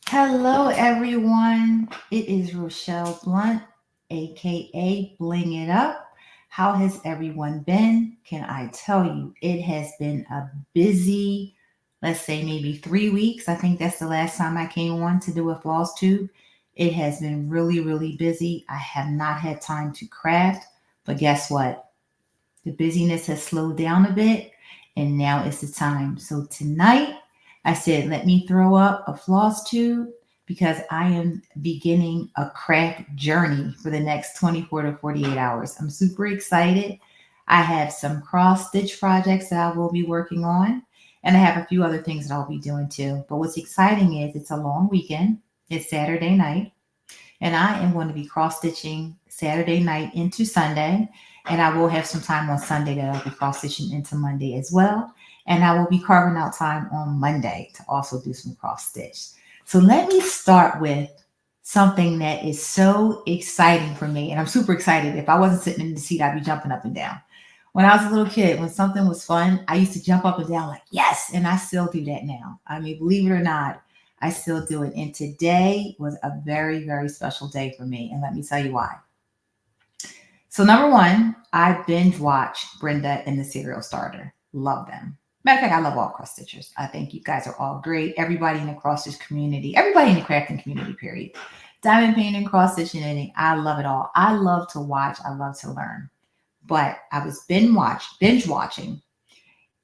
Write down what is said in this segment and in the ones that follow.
Hello, everyone. It is Rochelle Blunt, aka Bling It Up. How has everyone been? Can I tell you, it has been a busy, let's say maybe 3 weeks. I think that's the last time I came on to do a FlossTube. It has been really, really busy. I have not had time to craft, but guess what? The busyness has slowed down a bit, and now is the time. So tonight, I said, let me throw up a floss tube because I am beginning a craft journey for the next 24 to 48 hours. I'm super excited. I have some cross stitch projects that I will be working on, and I have a few other things that I'll be doing too. But what's exciting is it's a long weekend. It's Saturday night, and I am going to be cross stitching Saturday night into Sunday. And I will have some time on Sunday that I'll be cross stitching into Monday as well. And I will be carving out time on Monday to also do some cross stitch. So let me start with something that is so exciting for me. And I'm super excited. If I wasn't sitting in the seat, I'd be jumping up and down. When I was a little kid, when something was fun, I used to jump up and down like, yes. And I still do that now. I mean, believe it or not, I still do it. And today was a very, very special day for me. And let me tell you why. So, number one, I binge watched Brenda and the Serial Starter. Love them. Matter of fact, I love all cross stitchers. I think you guys are all great. Everybody in the cross stitch community, everybody in the crafting community, period. Diamond painting, cross stitching, knitting. I love it all. I love to watch. I love to learn. But I was binge watching,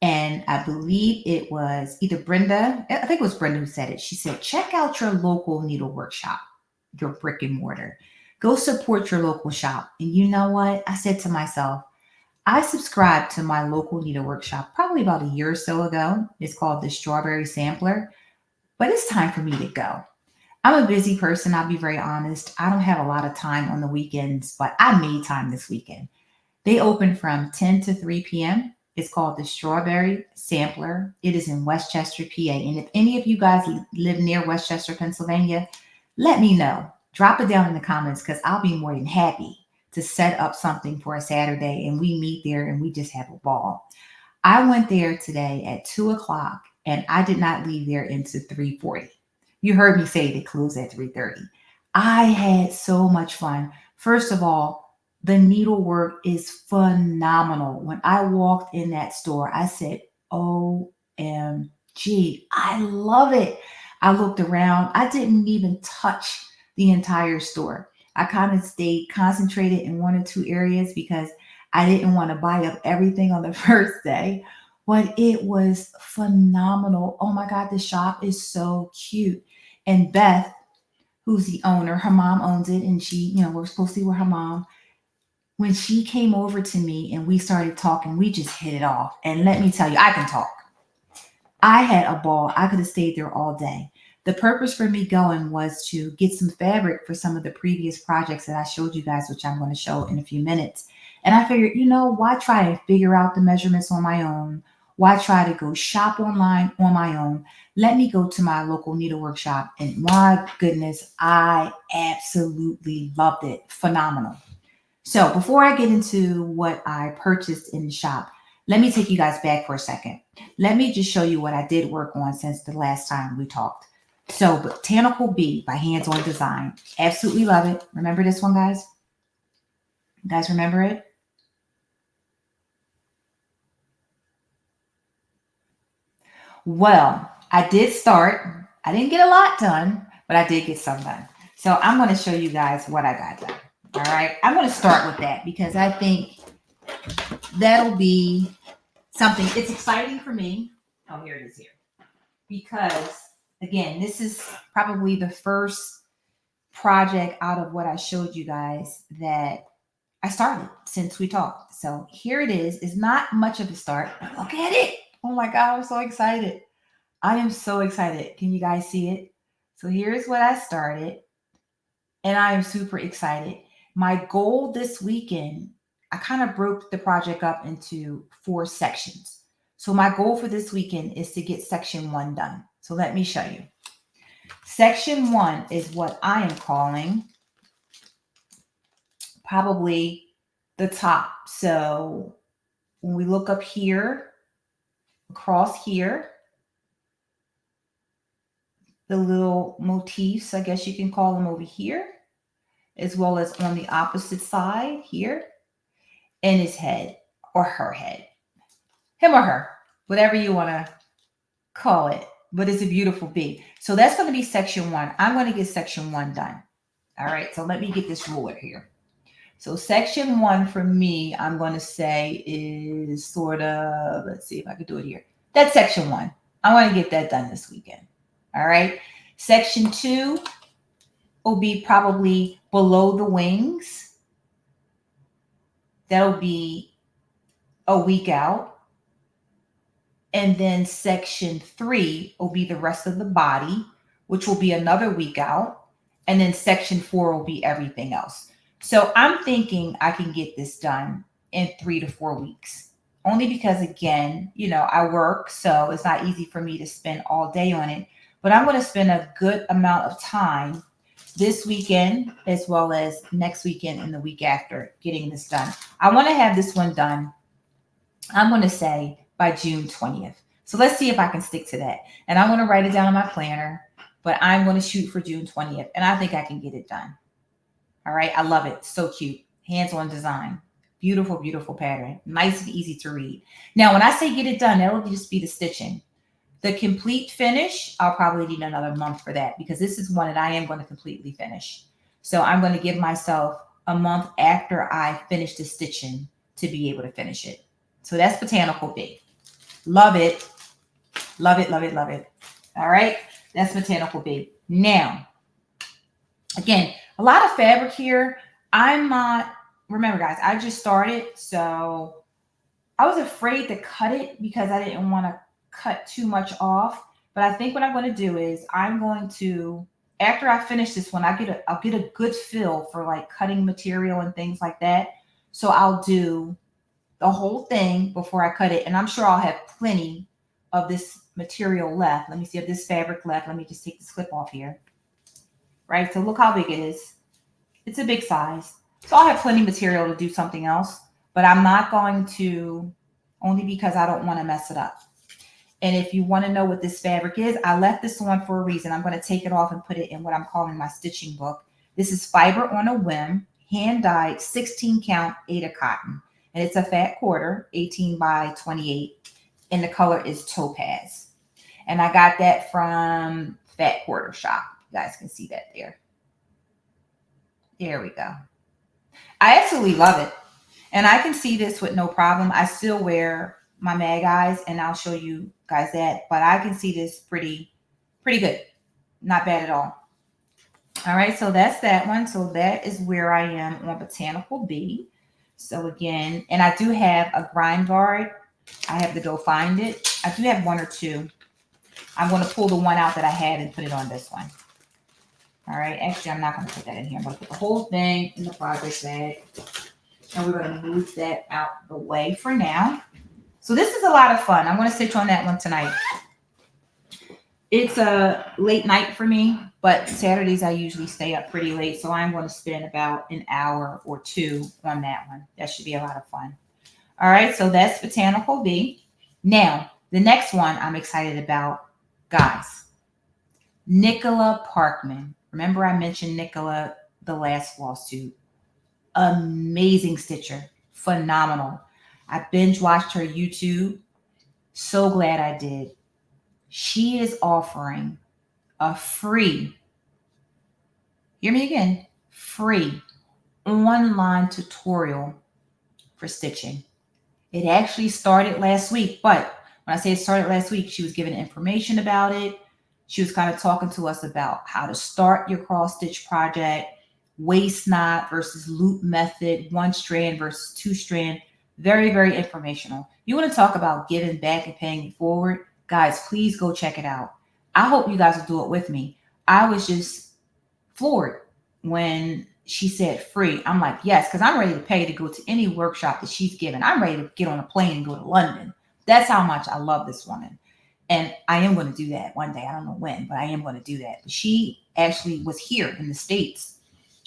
and I believe it was either Brenda. I think it was Brenda who said it. She said, check out your local needlework shop, your brick and mortar. Go support your local shop. And you know what? I said to myself, I subscribed to my local needlework shop probably about a year or so ago. It's called the Strawberry Sampler, but it's time for me to go. I'm a busy person. I'll be very honest. I don't have a lot of time on the weekends, but I made time this weekend. They open from 10 to 3 p.m. It's called the Strawberry Sampler. It is in Westchester, PA. And if any of you guys live near Westchester, Pennsylvania, let me know. Drop it down in the comments because I'll be more than happy to set up something for a Saturday and we meet there and we just have a ball. I went there today at 2 o'clock and I did not leave there until 3:40. You heard me say they closed at 3:30. I had so much fun. First of all, the needlework is phenomenal. When I walked in that store, I said, OMG, I love it. I looked around. I didn't even touch the entire store. I kind of stayed concentrated in one or two areas because I didn't want to buy up everything on the first day. But it was phenomenal. Oh my God, the shop is so cute. And Beth, who's the owner, her mom owns it, and she, works closely with her mom. When she came over to me and we started talking, we just hit it off. And let me tell you, I can talk. I had a ball. I could have stayed there all day. The purpose for me going was to get some fabric for some of the previous projects that I showed you guys, which I'm going to show in a few minutes. And I figured, why try and figure out the measurements on my own? Why try to go shop online on my own? Let me go to my local needlework shop. And my goodness, I absolutely loved it. Phenomenal. So before I get into what I purchased in the shop, let me take you guys back for a second. Let me just show you what I did work on since the last time we talked. So Botanical Bee by Hands On Design. Absolutely love it. Remember this one, guys? You guys remember it? Well, I did start. I didn't get a lot done, but I did get some done. So I'm going to show you guys what I got done. All right. I'm going to start with that because I think that'll be something. It's exciting for me. Oh, here it is here. Because, again, this is probably the first project out of what I showed you guys that I started since we talked. So here it is. It's not much of a start, but look at it. Oh my God, I'm so excited. I am so excited. Can you guys see it? So here's what I started, and I am super excited. My goal this weekend, I kind of broke the project up into 4 sections. So my goal for this weekend is to get section 1 done. So let me show you. Section 1 is what I am calling probably the top. So when we look up here, across here, the little motifs, I guess you can call them, over here, as well as on the opposite side here, and his head or her head, him or her, whatever you want to call it. But it's a beautiful bee. So that's going to be section 1. I'm going to get section 1 done. All right, so let me get this ruler here. So section 1 for me, I'm going to say is sort of, let's see if I could do it here. That's section 1. I want to get that done this weekend. All right. Section 2 will be probably below the wings. That'll be a week out. And then section 3 will be the rest of the body, which will be another week out. And then section 4 will be everything else. So I'm thinking I can get this done in 3 to 4 weeks. Only because, again, you know, I work, so it's not easy for me to spend all day on it. But I'm going to spend a good amount of time this weekend, as well as next weekend and the week after, getting this done. I want to have this one done, I'm going to say, by June 20th. So let's see if I can stick to that. And I'm going to write it down in my planner, but I'm going to shoot for June 20th. And I think I can get it done. All right. I love it. So cute. Hands-on design. Beautiful, beautiful pattern. Nice and easy to read. Now, when I say get it done, that'll just be the stitching. The complete finish, I'll probably need another month for that, because this is one that I am going to completely finish. So I'm going to give myself a month after I finish the stitching to be able to finish it. So that's Botanical Bee. Love it. Love it, love it, love it. All right. That's Botanical Bee. Now, again, a lot of fabric here. I'm not, remember guys, I just started. So I was afraid to cut it because I didn't want to cut too much off. But I think what I'm going to do is I'm going to, after I finish this one, I'll get a good feel for like cutting material and things like that. So I'll do the whole thing before I cut it. And I'm sure I'll have plenty of this material left. Let me see if this fabric left. Let me just take this clip off here. Right. So look how big it is. It's a big size. So I'll have plenty of material to do something else, but I'm not going to, only because I don't want to mess it up. And if you want to know what this fabric is, I left this on for a reason. I'm going to take it off and put it in what I'm calling my stitching book. This is Fiber on a Whim, hand dyed 16 count Aida cotton. And it's a fat quarter, 18 by 28. And the color is topaz. And I got that from FatQuarterShop. You guys can see that there. There we go. I absolutely love it. And I can see this with no problem. I still wear my mag eyes, and I'll show you guys that. But I can see this pretty good. Not bad at all. All right, so that's that one. So that is where I am on Botanical Bee. So again, and I do have a grind guard. I have to go find it. I do have one or two. I'm going to pull the one out that I had and put it on this one. All right, actually, I'm not going to put that in here. I'm going to put the whole thing in the project bag. And we're going to move that out the way for now. So this is a lot of fun. I'm going to stitch on that one tonight. It's a late night for me, but Saturdays I usually stay up pretty late. So I'm going to spend about an hour or two on that one. That should be a lot of fun. All right, so that's Botanical Bee. Now, the next one I'm excited about, guys, Nicola Parkman. Remember I mentioned Nicola the last FlossTube. Amazing stitcher. Phenomenal. I binge watched her YouTube. So glad I did. She is offering a free, hear me again, free online tutorial for stitching. It actually started last week, but when I say it started last week, she was giving information about it. She was kind of talking to us about how to start your cross stitch project, waist knot versus loop method, 1 strand versus 2 strand. Very, very informational. You want to talk about giving back and paying it forward? Guys, please go check it out. I hope you guys will do it with me. I was just floored when she said free. I'm like, yes, because I'm ready to pay to go to any workshop that she's given. I'm ready to get on a plane and go to London. That's how much I love this woman. And I am going to do that one day. I don't know when, but I am going to do that. She actually was here in the States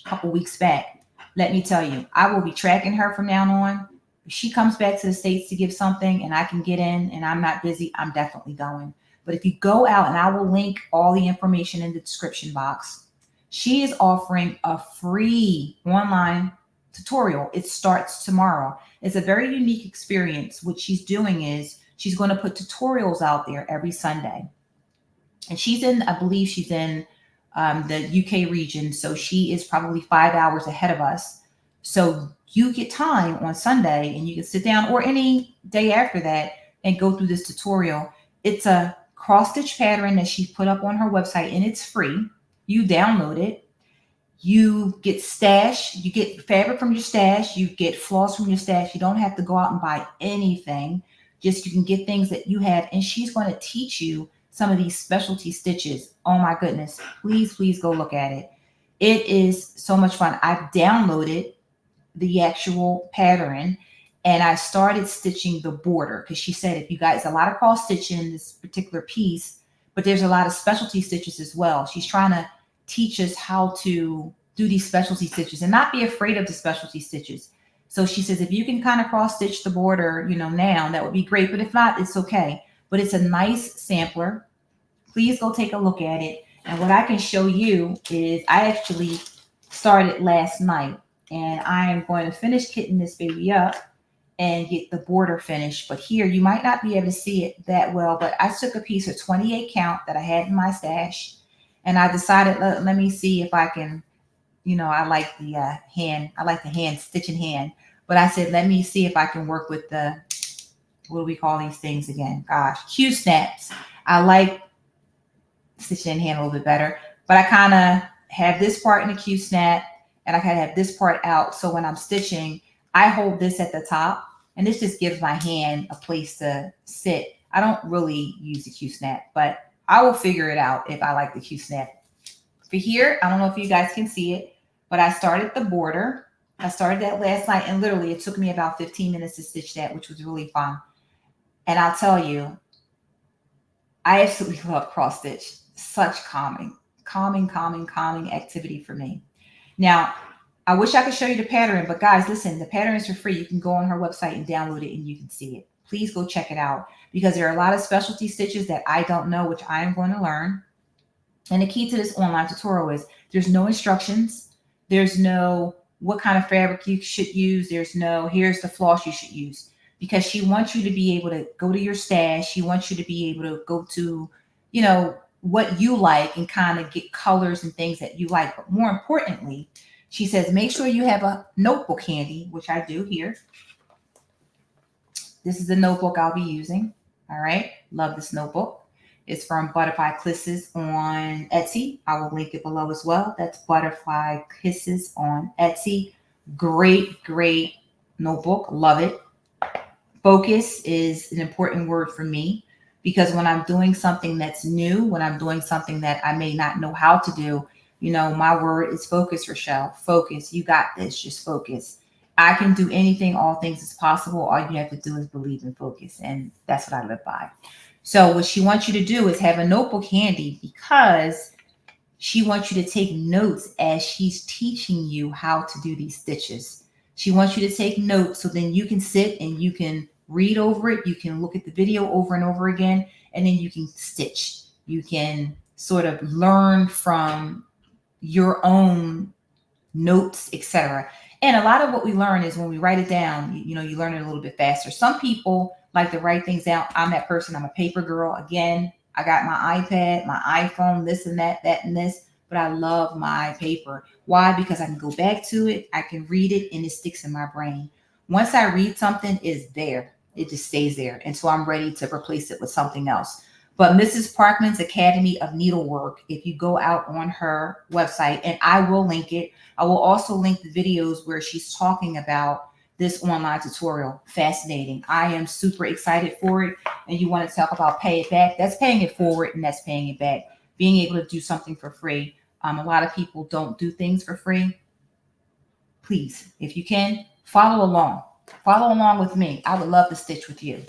a couple weeks back. Let me tell you, I will be tracking her from now on. If she comes back to the States to give something and I can get in and I'm not busy, I'm definitely going. But if you go out, and I will link all the information in the description box, she is offering a free online tutorial. It starts tomorrow. It's a very unique experience. What she's doing is she's going to put tutorials out there every Sunday. And she's in, I believe she's in the UK region. So she is probably 5 hours ahead of us. So you get time on Sunday and you can sit down, or any day after that, and go through this tutorial. It's a cross stitch pattern that she put up on her website, and it's free. You download it. You get stash, you get fabric from your stash, you get floss from your stash. You don't have to go out and buy anything. Just you can get things that you have, and she's going to teach you some of these specialty stitches. Oh my goodness. Please go look at it. It is so much fun. I've downloaded the actual pattern, and I started stitching the border, because she said, if you guys, a lot of cross stitching in this particular piece, but there's a lot of specialty stitches as well. She's trying to teach us how to do these specialty stitches and not be afraid of the specialty stitches. So she says, if you can kind of cross stitch the border, now, that would be great. But if not, it's okay. But it's a nice sampler. Please go take a look at it. And what I can show you is I actually started last night, and I am going to finish kitting this baby up and get the border finished. But here, you might not be able to see it that well, but I took a piece of 28 count that I had in my stash, and I decided, let me see if I can, I like the hand stitching hand, but I said, let me see if I can work with the, what do we call these things again? Gosh, Q snaps. I like stitching in hand a little bit better, but I kind of have this part in the Q snap, and I kind of have this part out. So when I'm stitching, I hold this at the top, and this just gives my hand a place to sit. I don't really use the Q snap, but I will figure it out if I like the Q snap. For here, I don't know if you guys can see it, but I started the border. I started that last night, and literally it took me about 15 minutes to stitch that, which was really fun. And I'll tell you, I absolutely love cross stitch. Such calming activity for me. Now, I wish I could show you the pattern, but guys, listen, the pattern is for free. You can go on her website and download it, and you can see it. Please go check it out, because there are a lot of specialty stitches that I don't know, which I am going to learn. And the key to this online tutorial is there's no instructions. There's no what kind of fabric you should use. There's no, here's the floss you should use, because she wants you to be able to go to your stash. She wants you to be able to go to, what you like, and kind of get colors and things that you like. But more importantly, she says, make sure you have a notebook handy, which I do here. This is the notebook I'll be using. All right. Love this notebook. It's from Butterfly Kisses on Etsy. I will link it below as well. That's Butterfly Kisses on Etsy. Great notebook. Love it. Focus is an important word for me, because when I'm doing something that's new, when I'm doing something that I may not know how to do, my word is focus, Rochelle. Focus. You got this. Just focus. I can do anything. All things is possible. All you have to do is believe and focus. And that's what I live by. So what she wants you to do is have a notebook handy, because she wants you to take notes as she's teaching you how to do these stitches. She wants you to take notes, so then you can sit and you can read over it. You can look at the video over and over again, and then you can stitch. You can sort of learn from your own notes, etc. And a lot of what we learn is when we write it down, you learn it a little bit faster. Some people like to write things down. I'm that person. I'm a paper girl. Again, I got my iPad, my iPhone, this and that and this, but I love my paper. Why? Because I can go back to it. I can read it, and it sticks in my brain. Once I read something, it's there. It just stays there. And so I'm ready to replace it with something else. But Mrs. Parkman's Academy of Needlework, if you go out on her website, and I will link it, I will also link the videos where she's talking about this online tutorial. Fascinating. I am super excited for it. And you want to talk about pay it back. That's paying it forward, and that's paying it back. Being able to do something for free. A lot of people don't do things for free. Please, if you can, follow along. Follow along with me. I would love to stitch with you.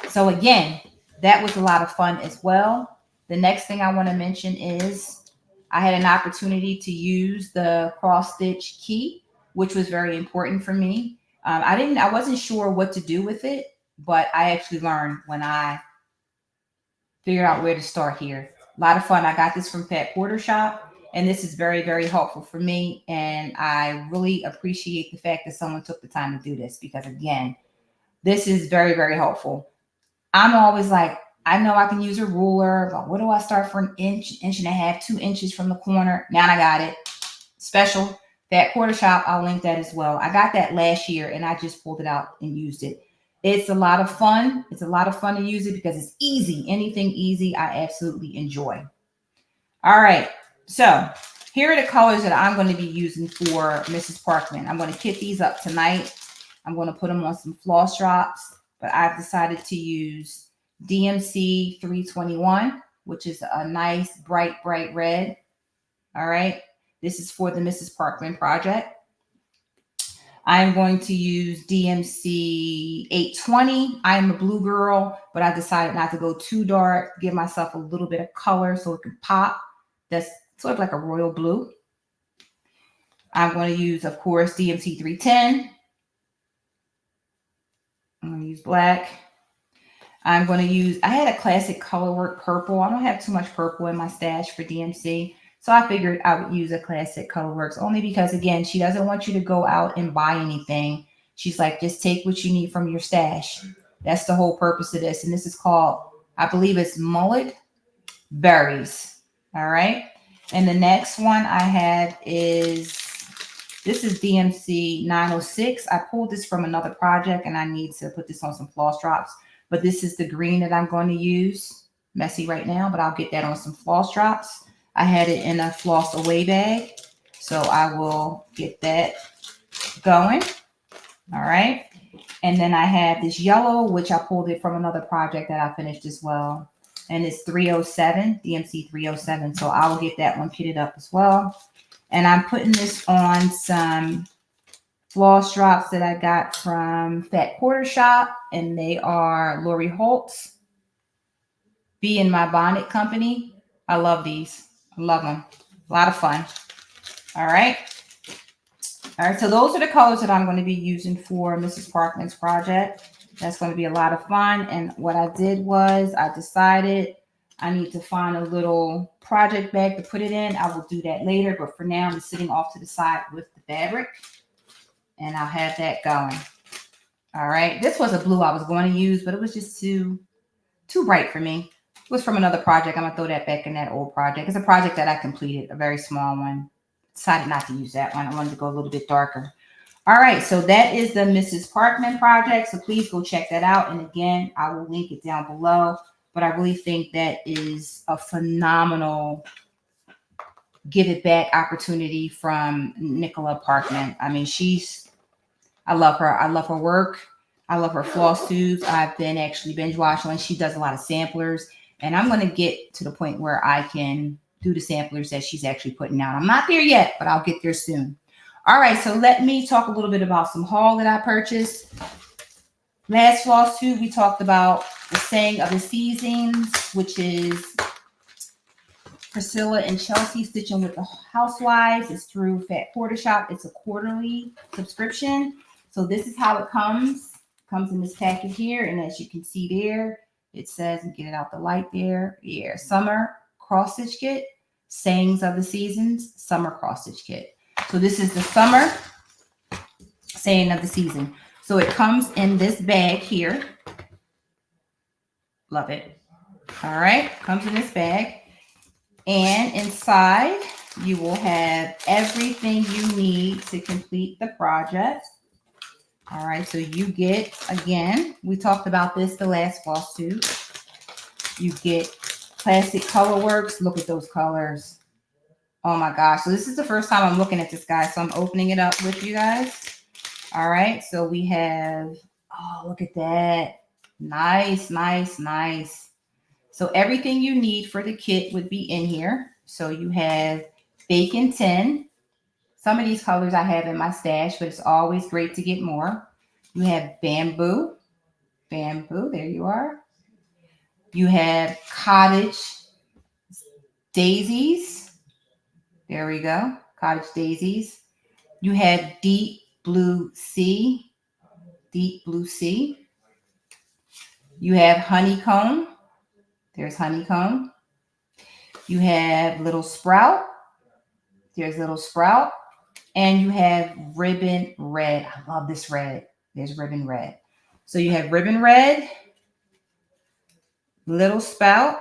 So again, that was a lot of fun as well. The next thing I want to mention is I had an opportunity to use the cross stitch key, which was very important for me. I wasn't sure what to do with it, but I actually learned when I figured out where to start here. A lot of fun. I got this from FatQuarterShop, and this is very, very helpful for me. And I really appreciate the fact that someone took the time to do this because, again, this is very, very helpful. I'm always like, I know I can use a ruler, but what do I start for an inch, inch and a half, 2 inches from the corner? Now I got it. Special. FatQuarterShop, I'll link that as well. I got that last year and I just pulled it out and used it. It's a lot of fun. It's a lot of fun to use it because it's easy. Anything easy, I absolutely enjoy. All right. So here are the colors that I'm going to be using for Mrs. Parkman. I'm going to kit these up tonight. I'm going to put them on some floss drops, but I've decided to use DMC 321, which is a nice, bright, bright red. All right. This is for the Mrs. Parkman project. I'm going to use DMC 820. I am a blue girl, but I decided not to go too dark, give myself a little bit of color so it can pop. That's sort of like a royal blue. I'm going to use, of course, DMC 310. I'm going to use black. I'm going to use, I had a classic Colorwork purple. I don't have too much purple in my stash for DMC. So I figured I would use a classic Colorworks only because, again, she doesn't want you to go out and buy anything. She's like, just take what you need from your stash. That's the whole purpose of this. And this is called, I believe it's mullet berries. All right. And the next one I have is, this is DMC 906. I pulled this from another project and I need to put this on some floss drops. But this is the green that I'm going to use. Messy right now, but I'll get that on some floss drops. I had it in a floss away bag. So I will get that going. All right. And then I have this yellow, which I pulled it from another project that I finished as well. And it's 307, DMC 307. So I will get that one kitted up as well. And I'm putting this on some floss drops that I got from FatQuarterShop. And they are Lori Holt's Bee in My Bonnet Company. I love these. I love them. A lot of fun. All right. All right. So those are the colors that I'm going to be using for Mrs. Parkman's project. That's going to be a lot of fun. And what I did was I decided I need to find a little project bag to put it in. I will do that later. But for now, I'm sitting off to the side with the fabric. And I'll have that going. All right. This was a blue I was going to use, but it was just too bright for me. It was from another project. I'm going to throw that back in that old project. It's a project that I completed, a very small one. Decided not to use that one. I wanted to go a little bit darker. All right, so that is the Mrs. Parkman project. So please go check that out. And again, I will link it down below. But I really think that is a phenomenal give it back opportunity from Nicola Parkman. I mean, I love her. I love her work. I love her floss tubes. I've been actually binge watching and she does a lot of samplers. And I'm going to get to the point where I can do the samplers that she's actually putting out. I'm not there yet, but I'll get there soon. All right, so let me talk a little bit about some haul that I purchased. Last floss tube, we talked about the saying of the seasons, which is Priscilla and Chelsea stitching with the Housewives. It's through FatQuarterShop. It's a quarterly subscription. So this is how it comes. It comes in this packet here, and as you can see there, it says, and get it out the light there. Yeah, summer cross stitch kit, sayings of the seasons, summer cross stitch kit. So this is the summer saying of the season. So it comes in this bag here. Love it. All right, comes in this bag. And inside, you will have everything you need to complete the project. All right, so you get, again, we talked about this the last floss tube. You get classic Colorworks. Look at those colors. Oh my gosh. So this is the first time I'm looking at this, guys. So I'm opening it up with you guys. All right. So we have, oh, look at that. Nice, nice, nice. So everything you need for the kit would be in here. So you have bacon tin. Some of these colors I have in my stash, but it's always great to get more. You have bamboo. Bamboo, there you are. You have cottage daisies. There we go. Cottage daisies. You have deep blue sea. Deep blue sea. You have honeycomb. There's honeycomb. You have little sprout. There's little sprout. And you have ribbon red. I love this red. There's ribbon red. So you have ribbon red, little spout,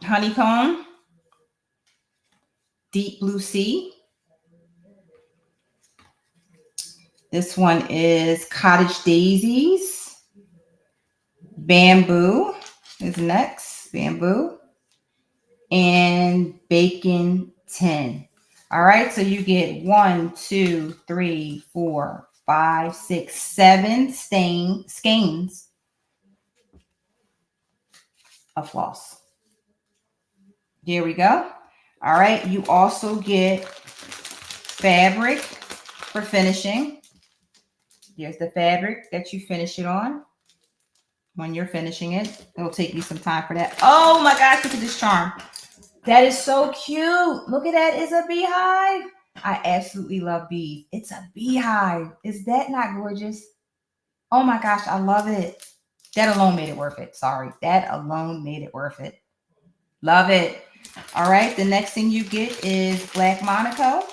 honeycomb, deep blue sea. This one is cottage daisies. Bamboo is next. Bamboo. And bacon tin. All right, so you get 1, 2, 3, 4, 5, 6, 7 skeins of floss. There we go. All right, you also get fabric for finishing. Here's the fabric that you finish it on. When you're finishing it, it'll take you some time for that. Oh my gosh, look at this charm. That is so cute. Look at that. It's a beehive. I absolutely love bees. It's a beehive. Is that not gorgeous? Oh my gosh, I love it. That alone made it worth it. Sorry. That alone made it worth it. Love it. All right. The next thing you get is black Monaco.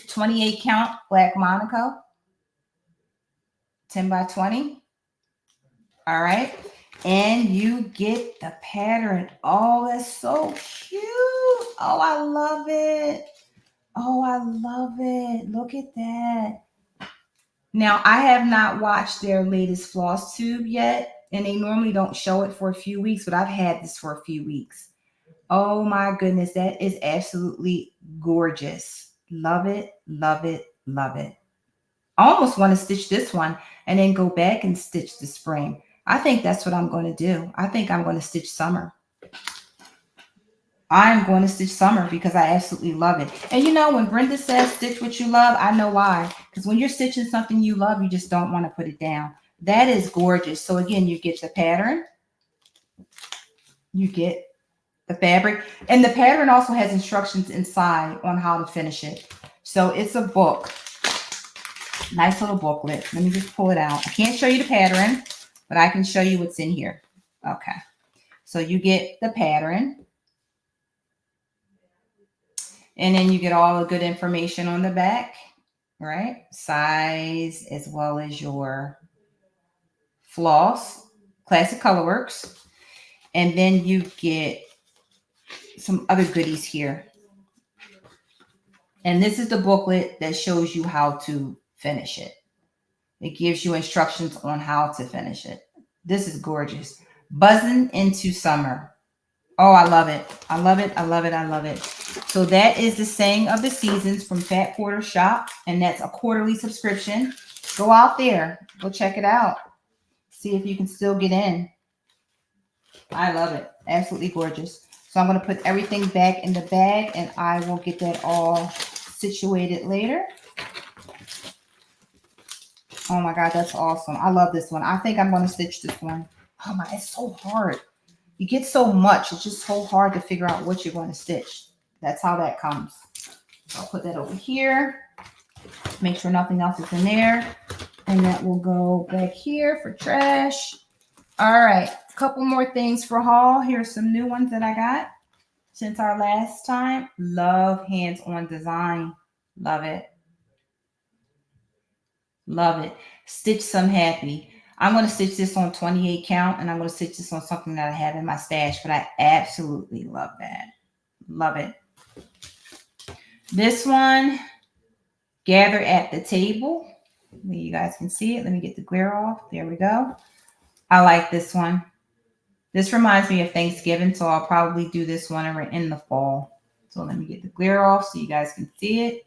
28 count black Monaco. 10 by 20. All right. And you get the pattern. Oh, that's so cute. Oh, I love it. Oh, I love it. Look at that. Now, I have not watched their latest FlossTube yet, and they normally don't show it for a few weeks, but I've had this for a few weeks. Oh my goodness, that is absolutely gorgeous. Love it, love it, love it. I almost want to stitch this one and then go back and stitch the spring. I think that's what I'm going to do. I think I'm going to stitch summer. I'm going to stitch summer because I absolutely love it. And you know, when Brenda says stitch what you love, I know why. Because when you're stitching something you love, you just don't want to put it down. That is gorgeous. So again, you get the pattern. You get the fabric. And the pattern also has instructions inside on how to finish it. So it's a book. Nice little booklet. Let me just pull it out. I can't show you the pattern, but I can show you what's in here. Okay. So you get the pattern. And then you get all the good information on the back, right? Size as well as your floss, classic Colorworks. And then you get some other goodies here. And this is the booklet that shows you how to finish it. It gives you instructions on how to finish it. This is gorgeous. Buzzing into summer. Oh, I love it. I love it. I love it. I love it. So that is the saying of the seasons from FatQuarterShop. And that's a quarterly subscription. Go out there. Go check it out. See if you can still get in. I love it. Absolutely gorgeous. So I'm going to put everything back in the bag and I will get that all situated later. Oh my God, that's awesome. I love this one. I think I'm going to stitch this one. Oh my, it's so hard. You get so much. It's just so hard to figure out what you're going to stitch. That's how that comes. So I'll put that over here. Make sure nothing else is in there. And that will go back here for trash. All right. A couple more things for haul. Here's some new ones that I got since our last time. Love hands-on design. Love it. Love it. Stitch Some Happy. I'm going to stitch this on 28 count and I'm going to stitch this on something that I have in my stash, but I absolutely love that. Love it. This one, Gather at the Table. You guys can see it. Let me get the glare off. There we go. I like this one. This reminds me of Thanksgiving, so I'll probably do this one in the fall. So let me get the glare off so you guys can see it.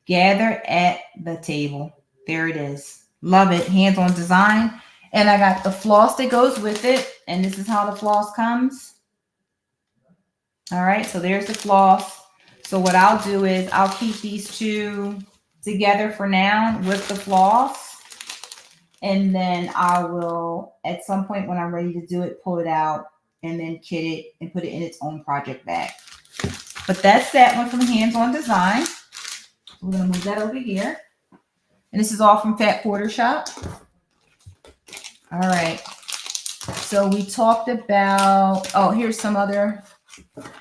Gather at the Table. There it is. Love it. Hands-on design. And I got the floss that goes with it. And this is how the floss comes. All right. So there's the floss. So what I'll do is I'll keep these two together for now with the floss. And then I will, at some point when I'm ready to do it, pull it out and then kit it and put it in its own project bag. But that's that one from Hands-On Design. We're going to move that over here. And this is all from FatQuarterShop. All right. So we talked about, oh, here's some other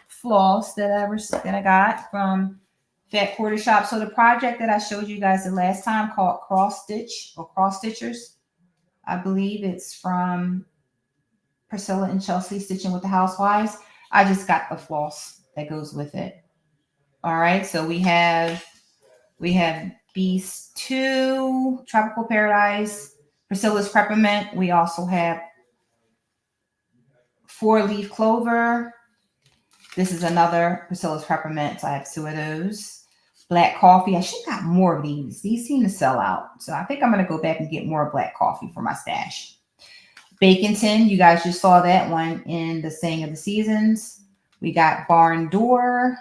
floss that I got from FatQuarterShop. So the project that I showed you guys the last time called Cross Stitch or Cross Stitchers, I believe it's from Priscilla and Chelsea Stitching with the Housewives. I just got the floss that goes with it. All right, so we have Beast 2, Tropical Paradise, Priscilla's Peppermint. We also have 4-leaf clover. This is another Priscilla's Peppermint. So I have 2 of those. Black coffee. I should have got more of these. These seem to sell out. So I think I'm going to go back and get more black coffee for my stash. Bacon tin. You guys just saw that one in the Saying of the Seasons. We got Barn Door.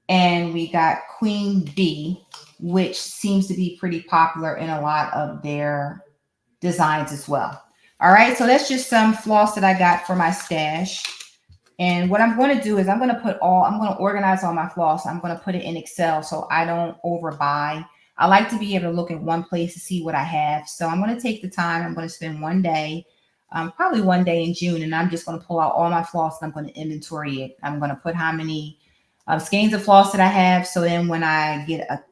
And we got Queen Bee, which seems to be pretty popular in a lot of their designs as well. All right, so that's just some floss that I got for my stash. And what I'm going to do is I'm going to organize all my floss. I'm going to put it in Excel so I don't overbuy. I like to be able to look at one place to see what I have. So I'm going to take the time. I'm going to spend one day, probably one day in June, and I'm just going to pull out all my floss and I'm going to inventory it. I'm going to put how many skeins of floss that I have. So then when I get a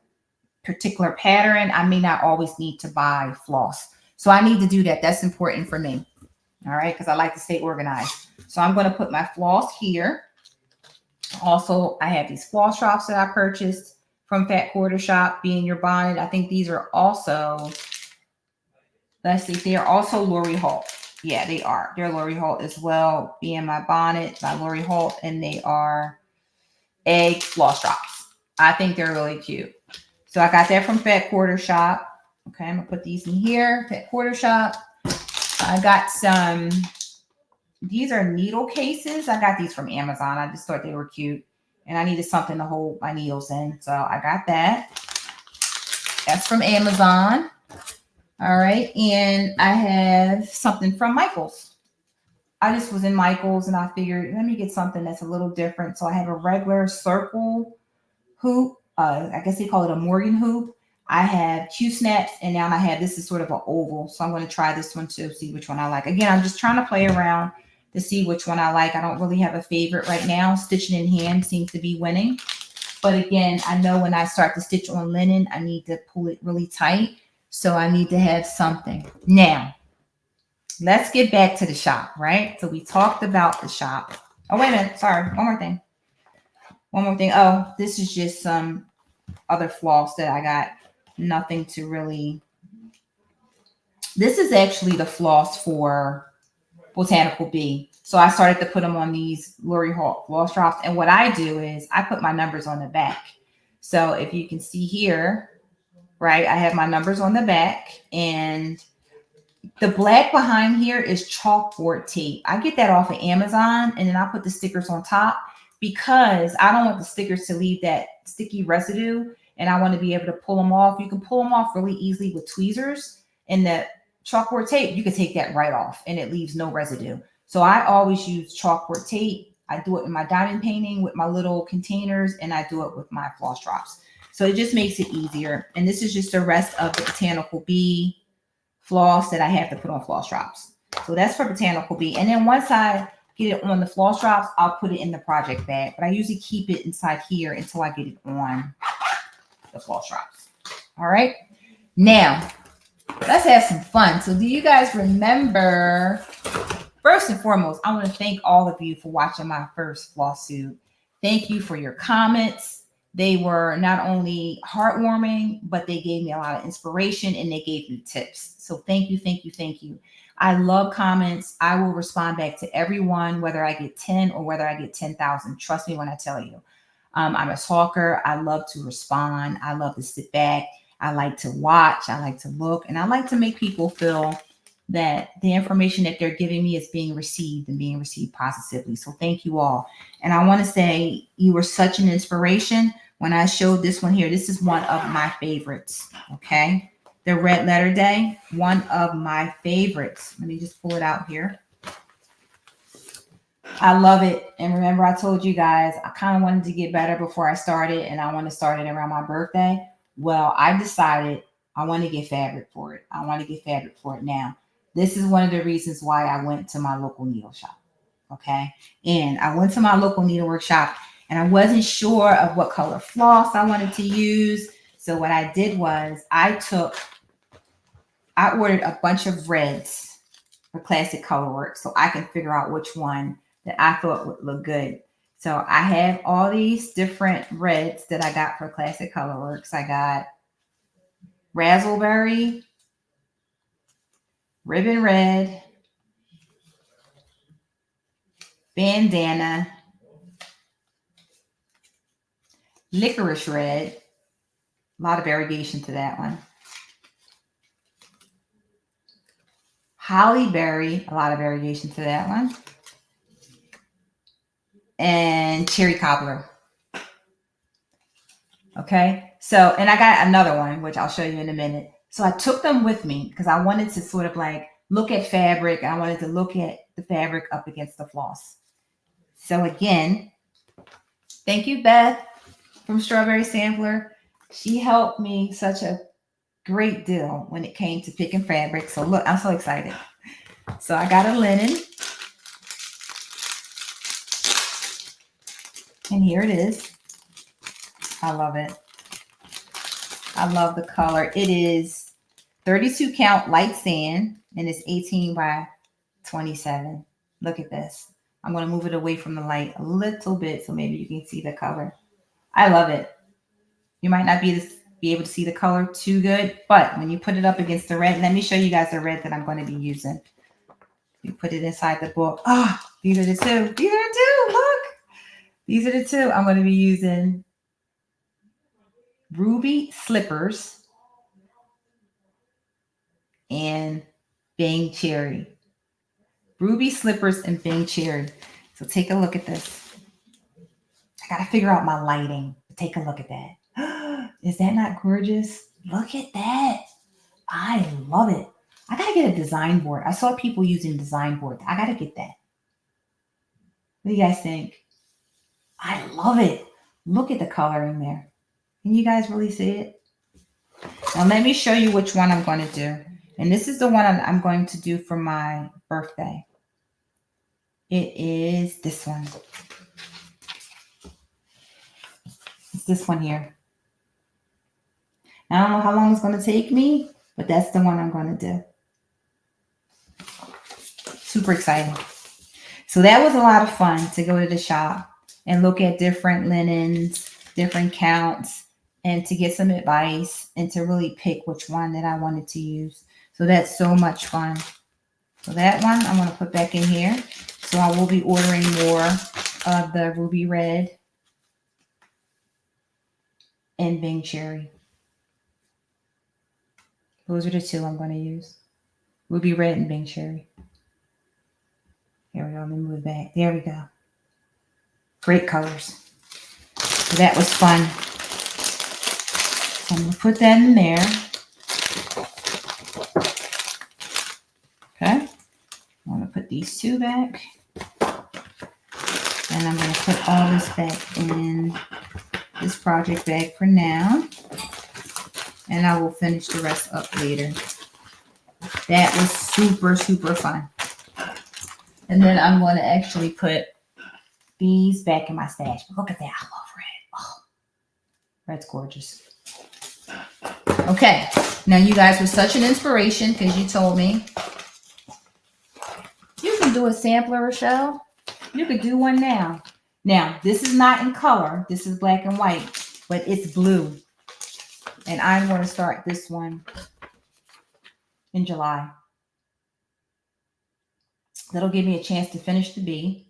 particular pattern, I may not always need to buy floss. So I need to do that. That's important for me. All right, because I like to stay organized. So I'm going to put my floss here. Also, I have these floss drops that I purchased from FatQuarterShop, Be in Your Bonnet. I think these are also, let's see, they are also Lori Holt. Yeah, they are. They're Lori Holt as well. Be in My Bonnet by Lori Holt, and they are egg floss drops. I think they're really cute. So I got that from FatQuarterShop. Okay, I'm going to put these in here. FatQuarterShop. I got some, these are needle cases. I got these from Amazon. I just thought they were cute. And I needed something to hold my needles in. So I got that. That's from Amazon. All right. And I have something from Michael's. I just was in Michael's and I figured, let me get something that's a little different. So I have a regular circle hoop. I guess they call it a Morgan hoop. I have Q-snaps, and now I have, this is sort of an oval. So I'm going to try this one too, see which one I like. Again, I'm just trying to play around to see which one I like. I don't really have a favorite right now. Stitching in hand seems to be winning. But again, I know when I start to stitch on linen, I need to pull it really tight. So I need to have something. Now, let's get back to the shop, right? So we talked about the shop. Oh, wait a minute. Sorry. One more thing. Oh, this is just some other floss that I got. Nothing to really. This is actually the floss for Botanical Bee. So I started to put them on these Lori Holt floss drops. And what I do is I put my numbers on the back. So if you can see here, right, I have my numbers on the back. And the black behind here is chalkboard tape. I get that off of Amazon. And then I put the stickers on top because I don't want the stickers to leave that sticky residue. And I want to be able to pull them off. You can pull them off really easily with tweezers. And the chalkboard tape, you can take that right off and it leaves no residue. So I always use chalkboard tape. I do it in my diamond painting with my little containers, and I do it with my floss drops. So it just makes it easier. And this is just the rest of the Botanical Bee floss that I have to put on floss drops. So that's for Botanical Bee. And then once I get it on the floss drops, I'll put it in the project bag. But I usually keep it inside here until I get it on the floss drops. All right. Now, let's have some fun. So do you guys remember, first and foremost, I want to thank all of you for watching my first FlossTube. Thank you for your comments. They were not only heartwarming, but they gave me a lot of inspiration and they gave me tips. So thank you, thank you, thank you. I love comments. I will respond back to everyone, whether I get 10 or whether I get 10,000. Trust me when I tell you. I'm a talker. I love to respond. I love to sit back. I like to watch. I like to look. And I like to make people feel that the information that they're giving me is being received and being received positively. So thank you all. And I want to say you were such an inspiration. When I showed this one here, this is one of my favorites. Okay. The Red Letter Day, one of my favorites. Let me just pull it out here. I love it. And remember, I told you guys, I kind of wanted to get better before I started, and I want to start it around my birthday. Well, I decided I want to get fabric for it. I want to get fabric for it now. this is one of the reasons why I went to my local needle shop. Okay. And I went to my local needlework shop and I wasn't sure of what color floss I wanted to use. So what I did was I ordered a bunch of reds for classic Colorworks so I can figure out which one that I thought would look good. So I have all these different reds that I got for classic Colorworks. I got razzleberry, ribbon red, bandana, licorice red, a lot of variation to that one. Holly berry, a lot of variation to that one. And cherry cobbler. Okay, so, and I got another one, which I'll show you in a minute. So I took them with me because I wanted to sort of like look at fabric. I wanted to look at the fabric up against the floss. So again, thank you, Beth from Strawberry Sampler. She helped me such a great deal when it came to picking fabric. So look, I'm so excited. So I got a linen. And here it is. I love it. I love the color. It is 32 count light sand and it's 18 by 27. Look at this. I'm going to move it away from the light a little bit so maybe you can see the color. I love it. You might not be able to see the color too good, but when you put it up against the red, let me show you guys the red that I'm going to be using. You put it inside the book. Oh, these are the two. These are the two. Look. These are the two. I'm going to be using Ruby Slippers and Bang Cherry. Ruby Slippers and Bang Cherry. So take a look at this. I got to figure out my lighting. Take a look at that. Is that not gorgeous? Look at that. I love it. I got to get a design board. I saw people using design boards. I got to get that. What do you guys think? I love it. Look at the color in there. Can you guys really see it? Now let me show you which one I'm going to do. And this is the one I'm going to do for my birthday. It is this one. It's this one here. I don't know how long it's going to take me, but that's the one I'm going to do. Super exciting. So that was a lot of fun to go to the shop and look at different linens, different counts, and to get some advice and to really pick which one that I wanted to use. So that's so much fun. So that one I'm going to put back in here. So I will be ordering more of the Ruby Red and Bang Cherry. Those are the two I'm going to use. Ruby Red and Bang Cherry. Here we go. Let me move it back. There we go. Great colors. So that was fun. So I'm going to put that in there. Okay. I'm going to put these two back. And I'm going to put all this back in this project bag for now. And I will finish the rest up later. That was super, super fun. And then I'm going to actually put these back in my stash. But look at that. I love red. Oh, red's gorgeous. Okay. Now you guys were such an inspiration because you told me you can do a sampler, Rochelle. You could do one now. Now, this is not in color. This is black and white, but it's blue. And I'm going to start this one in July. That'll give me a chance to finish the bee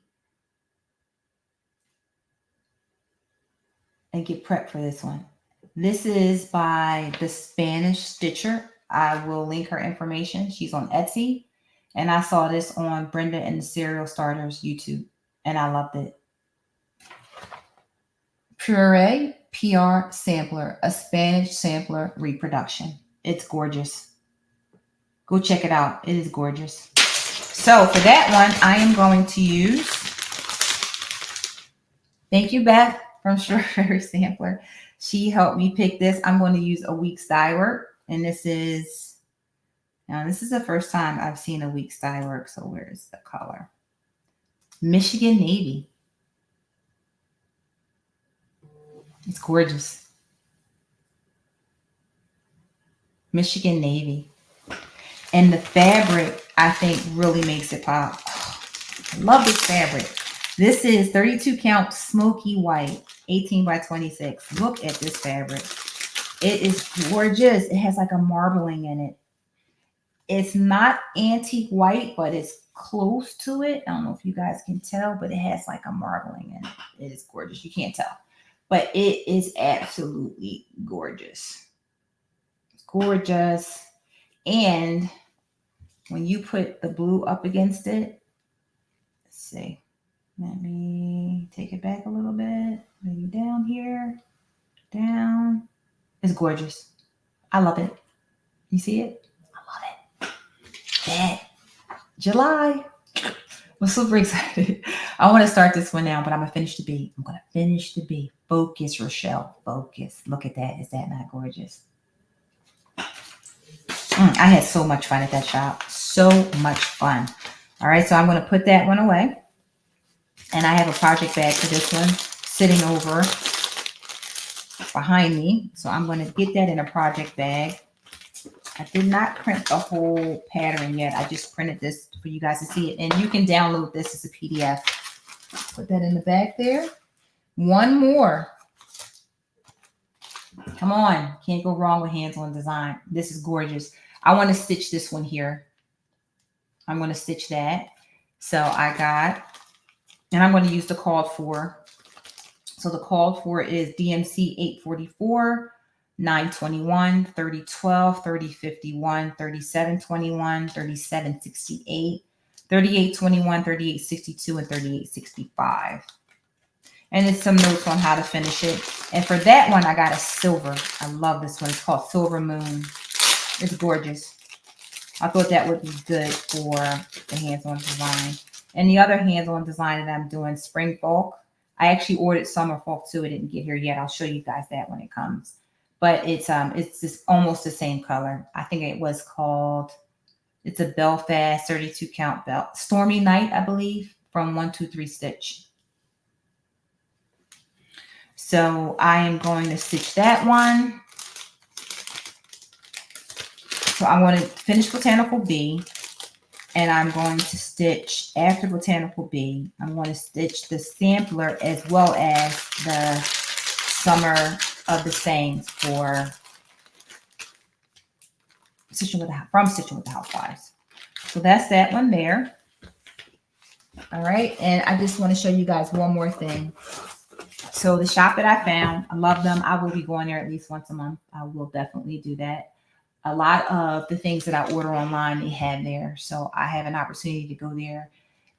and get prepped for this one. This is by the Spanish Stitcher. I will link her information. She's on Etsy. And I saw this on Brenda and the Cereal Starters YouTube. And I loved it. Puree PR Sampler, a Spanish sampler reproduction. It's gorgeous. Go check it out. It is gorgeous. So for that one, I am going to use, thank you, Beth from Strawberry Sampler. She helped me pick this. I'm going to use a week's dye work. And this is Now, this is the first time I've seen a weak style work, so where is the color? Michigan Navy. It's gorgeous. Michigan Navy. And the fabric, I think, really makes it pop. Oh, I love this fabric. This is 32 count smoky white, 18 by 26. Look at this fabric. It is gorgeous. It has like a marbling in it. It's not antique white, but it's close to it. I don't know if you guys can tell, but it has like a marbling in it. It is gorgeous. You can't tell, but it is absolutely gorgeous. It's gorgeous. And when you put the blue up against it, let's see. Let me take it back a little bit. Maybe down here. Down. It's gorgeous. I love it. You see it? I love it. That July. I'm super excited. I want to start this one now, but I'm going to finish the bee. I'm going to finish the bee. Focus, Rochelle. Focus. Look at that. Is that not gorgeous? I had so much fun at that shop. So much fun. All right, so I'm going to put that one away. And I have a project bag for this one sitting over behind me. So I'm going to get that in a project bag. I did not print the whole pattern yet. I just printed this for you guys to see it. And you can download this as a PDF. Put that in the back there. One more. Come on. Can't go wrong with hands-on design. This is gorgeous. I want to stitch this one here. I'm going to stitch that. So I got, and I'm going to use the called for. So the called for is DMC 844, 921, 3012, 3051, 3721, 3768, 3821, 3862, and 3865. And it's some notes on how to finish it. And for that one, I got a silver. I love this one. It's called Silver Moon. It's gorgeous. I thought that would be good for the hands-on design. And the other hands-on design that I'm doing, Spring Folk. I actually ordered Summer Folk too. It didn't get here yet. I'll show you guys that when it comes. But it's just almost the same color. I think it was called, it's a Belfast 32 count belt. Stormy Night, I believe, from 123 Stitch. So I am going to stitch that one. So I'm going to finish Botanical Bee. And I'm going to stitch, after Botanical Bee, I'm going to stitch the sampler as well as the Summer of the Sayings for Stitching with the Housewives. So that's that one there. All right. And I just want to show you guys one more thing. So the shop that I found, I love them. I will be going there at least once a month. I will definitely do that. A lot of the things that I order online, they have there. So I have an opportunity to go there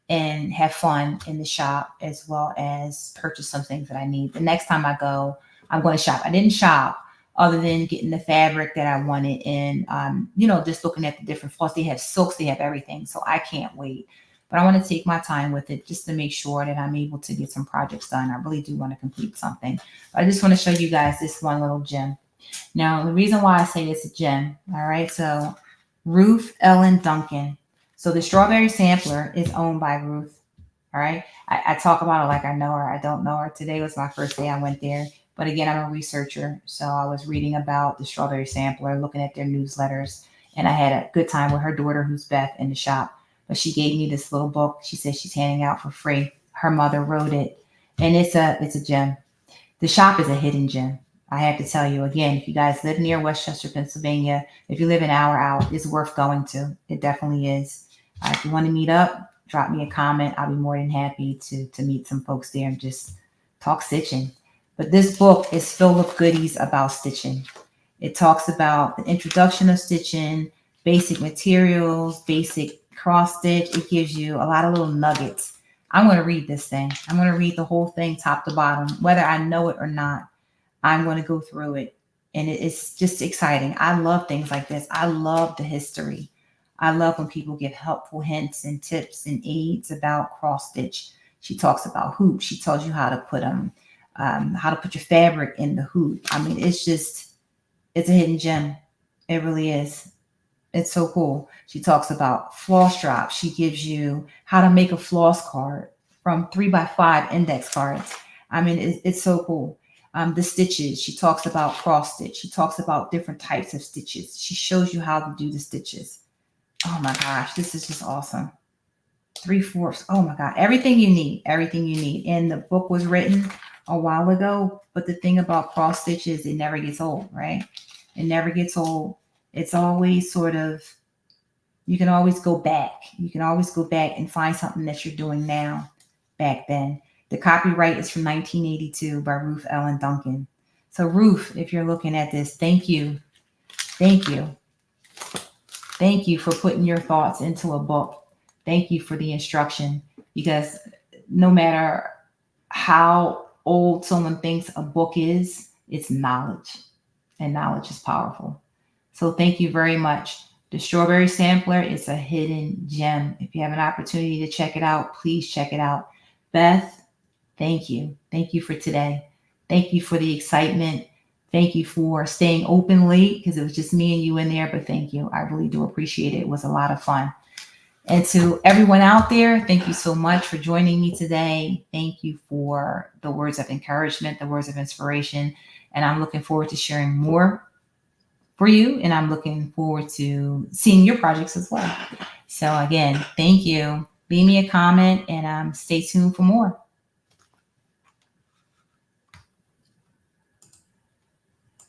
and have fun in the shop as well as purchase some things that I need. The next time I go, I'm going to shop. I didn't shop other than getting the fabric that I wanted and, just looking at the different floss. They have silks, they have everything. So I can't wait. But I want to take my time with it just to make sure that I'm able to get some projects done. I really do want to complete something. But I just want to show you guys this one little gem. Now, the reason why I say it's a gem, all right, so Ruth Ellen Duncan. So the strawberry sampler is owned by Ruth, all right? I talk about her like I know her. I don't know her. Today was my first day I went there. But again, I'm a researcher, so I was reading about the strawberry sampler, looking at their newsletters, and I had a good time with her daughter, who's Beth, in the shop. But she gave me this little book. She said she's handing out for free. Her mother wrote it, and it's a gem. The shop is a hidden gem. I have to tell you again, if you guys live near Westchester, Pennsylvania, if you live an hour out, it's worth going to. It definitely is. If you want to meet up, drop me a comment. I'll be more than happy to meet some folks there and just talk stitching. But this book is filled with goodies about stitching. It talks about the introduction of stitching, basic materials, basic cross stitch. It gives you a lot of little nuggets. I'm going to read this thing. I'm going to read the whole thing top to bottom, whether I know it or not. I'm going to go through it, and it's just exciting. I love things like this. I love the history. I love when people give helpful hints and tips and aids about cross stitch. She talks about hoops. She tells you how to put your fabric in the hoop. I mean, it's a hidden gem. It really is. It's so cool. She talks about floss drops. She gives you how to make a floss card from 3x5 index cards. I mean, it's so cool. The stitches. She talks about cross stitch. She talks about different types of stitches. She shows you how to do the stitches. Oh my gosh, this is just awesome. 3/4. Oh my God, everything you need, everything you need. And the book was written a while ago, but the thing about cross stitch is it never gets old, right? It never gets old. It's always sort of, you can always go back. You can always go back and find something that you're doing now back then. The copyright is from 1982 by Ruth Ellen Duncan. So Ruth, if you're looking at this, thank you. Thank you. Thank you for putting your thoughts into a book. Thank you for the instruction, because no matter how old someone thinks a book is, it's knowledge, and knowledge is powerful. So thank you very much. The strawberry sampler is a hidden gem. If you have an opportunity to check it out, please check it out. Beth, thank you. Thank you for today. Thank you for the excitement. Thank you for staying open late, because it was just me and you in there, but thank you. I really do appreciate it. It was a lot of fun. And to everyone out there, thank you so much for joining me today. Thank you for the words of encouragement, the words of inspiration. And I'm looking forward to sharing more for you. And I'm looking forward to seeing your projects as well. So again, thank you. Leave me a comment and stay tuned for more.